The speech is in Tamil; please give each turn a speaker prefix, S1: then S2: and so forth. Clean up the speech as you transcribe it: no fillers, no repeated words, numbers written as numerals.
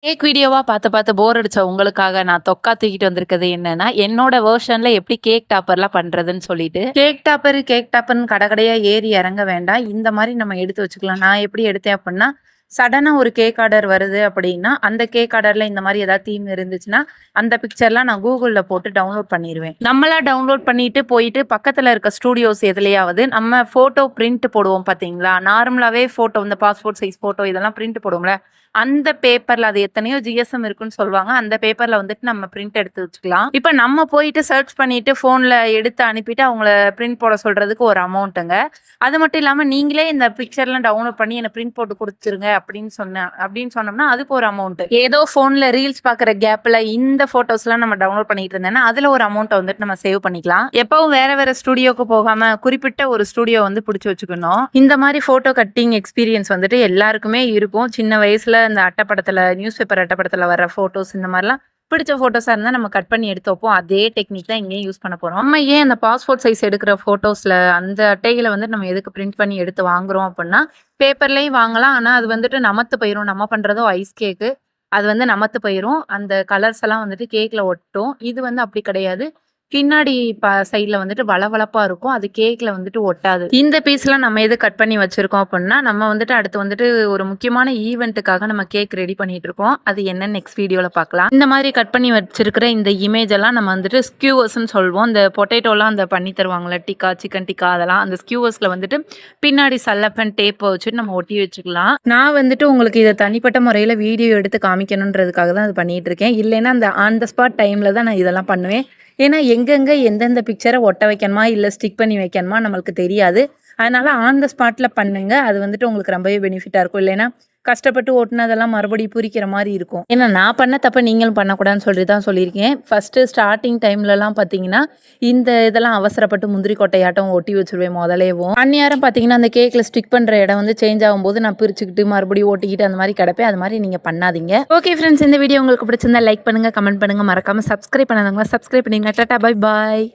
S1: கேக் வீடியோவா பார்த்து பார்த்து போர் அடிச்ச உங்களுக்காக நான் தொக்கா தூக்கிட்டு வந்திருக்கிறது என்னன்னா, என்னோட வெர்ஷன்ல எப்படி கேக் டாப்பர்லாம் பண்றதுன்னு சொல்லிட்டு. கேக் டாப்பர்ன்னு கடை கடையா ஏறி இறங்க வேண்டாம். இந்த மாரி நம்ம எடுத்து வச்சுக்கலாம். நான் எப்படி எடுத்தேன் அப்புட்ன்னா, சடனா ஒரு கேக் ஆர்டர் வருது அப்படின்னா, அந்த கேக் ஆர்டர்ல இந்த மாரி ஏதாவது தீம் இருந்துச்சுன்னா, அந்த பிக்சர்லாம் நான் Googleல போட்டு டவுன்லோட் பண்ணிருவேன். நம்மளா டவுன்லோட் பண்ணிட்டு போயிட்டு பக்கத்துல இருக்க ஸ்டூடியோஸ் எதுலயாவது நம்ம ஃபோட்டோ பிரிண்ட் போடுவோம் பார்த்தீங்களா? நார்மலாவே ஃபோட்டோ இந்த பாஸ்போர்ட் சைஸ் ஃபோட்டோ இதெல்லாம் பிரிண்ட் போடுவோம்ல. அந்த பேப்பர்ல அது எத்தனையோ ஜிஎஸ்எம் இருக்குன்னு சொல்லுவாங்க. அந்த பேப்பர்ல வந்துட்டு நம்ம பிரிண்ட் எடுத்து வச்சுக்கலாம். இப்ப நம்ம போயிட்டு சர்ச் பண்ணிட்டு ஃபோன்ல எடுத்து அனுப்பிட்டு அவங்கள பிரிண்ட் போட சொல்றதுக்கு ஒரு அமௌண்ட்டுங்க. அது மட்டும் இல்லாம நீங்களே இந்த பிக்சர்லாம் டவுன்லோட் பண்ணி எனக்கு பிரிண்ட் போட்டு குடுத்துருங்க அப்படின்னு சொன்னோம்னா அதுக்கு ஒரு அமௌண்ட். ஏதோ ஃபோன்ல ரீல்ஸ் பார்க்குற கேப்ல இந்த ஃபோட்டோஸ்லாம் நம்ம டவுன்லோட் பண்ணிட்டு இருந்தேன்னா அதுல ஒரு அமௌண்ட்ட வந்துட்டு நம்ம சேவ் பண்ணிக்கலாம். எப்பவும் வேற ஸ்டுடியோக்கு போகாம குறிப்பிட்ட ஒரு ஸ்டுடியோ வந்து பிடிச்சு வச்சுக்கணும். இந்த மாதிரி ஃபோட்டோ கட்டிங் எக்ஸ்பீரியன்ஸ் வந்துட்டு எல்லாருக்குமே இருக்கும். சின்ன வயசுல இந்த அட்டைப்படத்துல நியூஸ் பேப்பர் அட்டைப்படத்துல வர ஃபோட்டோஸ் இந்த மாதிரிலாம் பிடிச்ச ஃபோட்டோஸா இருந்தா நம்ம கட் பண்ணி எடுத்து வைப்போம். அதே டெக்னிக் தான் இங்கேயும் யூஸ் பண்ண போறோம். நம்ம ஏன் அந்த பாஸ்போர்ட் சைஸ் எடுக்கிற ஃபோட்டோஸ்ல அந்த அட்டைகள வந்து நம்ம எதுக்கு பிரிண்ட் பண்ணி எடுத்து வாங்குறோம் அப்படின்னா, பேப்பர்லயும் வாங்கலாம். ஆனா அது வந்துட்டு நமத்து போயிரும். நம்ம பண்றதும் ஐஸ் கேக்கு. அது வந்து நமத்து போயிரும். அந்த கலர்ஸ் எல்லாம் வந்துட்டு கேக்ல ஒட்டும். இது வந்து அப்படி கிடையாது. பின்னாடி சைடுல வந்துட்டு வளவளப்பா இருக்கும். அது கேக்ல வந்துட்டு ஒட்டாது. இந்த பீஸ்லாம் நம்ம எது கட் பண்ணி வச்சிருக்கோம் அப்படின்னா, நம்ம வந்துட்டு அடுத்து வந்துட்டு ஒரு முக்கியமான ஈவென்ட்டுக்காக நம்ம கேக் ரெடி பண்ணிட்டு இருக்கோம். அது என்னன்னு நெக்ஸ்ட் வீடியோல பார்க்கலாம். இந்த மாதிரி கட் பண்ணி வச்சிருக்கிற இந்த இமேஜ் எல்லாம் நம்ம வந்துட்டு ஸ்கியூவர்ஸ்ன்னு சொல்வோம். இந்த பொட்டேட்டோலாம் அந்த பண்ணி தருவாங்கல்ல டிக்கா, சிக்கன் டிக்கா அதெல்லாம் அந்த ஸ்கியூவர்ஸ்ல வந்துட்டு பின்னாடி சல்லப்பன் டேப்ப வச்சுட்டு நம்ம ஒட்டி வச்சுக்கலாம். நான் வந்துட்டு உங்களுக்கு இத தனிப்பட்ட முறையில வீடியோ எடுத்து காமிக்கணுன்றதுக்காக தான் அது பண்ணிட்டு இருக்கேன். இல்லைன்னா அந்த ஆன் த ஸ்பாட் டைம்ல தான் நான் இதெல்லாம் பண்ணுவேன். ஏன்னா எங்கெங்க எந்தெந்த பிக்சரை ஒட்ட வைக்கணுமா இல்லை ஸ்டிக் பண்ணி வைக்கணுமா நம்மளுக்கு தெரியாது. அதனால ஆன் த ஸ்பாட்ல பண்ணுங்க. அது வந்துட்டு உங்களுக்கு ரொம்பவே பெனிஃபிட்டா இருக்கும். இல்லைன்னா கஷ்டப்பட்டு ஓட்டுனதெல்லாம் மறுபடியும் பூரிக்கிற மாதிரி இருக்கும். ஏன்னா நான் பண்ண தப்ப நீங்களும் பண்ணக்கூடாதுன்னு சொல்லி தான் சொல்லியிருக்கேன். ஃபர்ஸ்ட் ஸ்டார்டிங் டைம்லலாம் பார்த்தீங்கன்னா இந்த இதெல்லாம் அவசரப்பட்டு முந்திரி கொட்டையாட்டம் ஒட்டி வச்சிருவேன் முதலேவும். அந்நேரம் பார்த்தீங்கன்னா அந்த கேக்ல ஸ்டிக் பண்ற இடம் வந்து சேஞ்ச் ஆகும்போது நான் பிரிச்சுக்கிட்டு மறுபடியும் ஓட்டிக்கிட்டு அந்த மாதிரி கிடப்பேன். அது மாதிரி நீங்க பண்ணாதீங்க. ஓகே ஃப்ரெண்ட்ஸ், இந்த வீடியோ உங்களுக்கு பிடிச்சிருந்தா லைக் பண்ணுங்க, கமெண்ட் பண்ணுங்க, மறக்காம சப்ஸ்கிரைப் பண்ணாதவங்க சப்ஸ்கிரைப் பண்ணிங்க. Tata bye bye.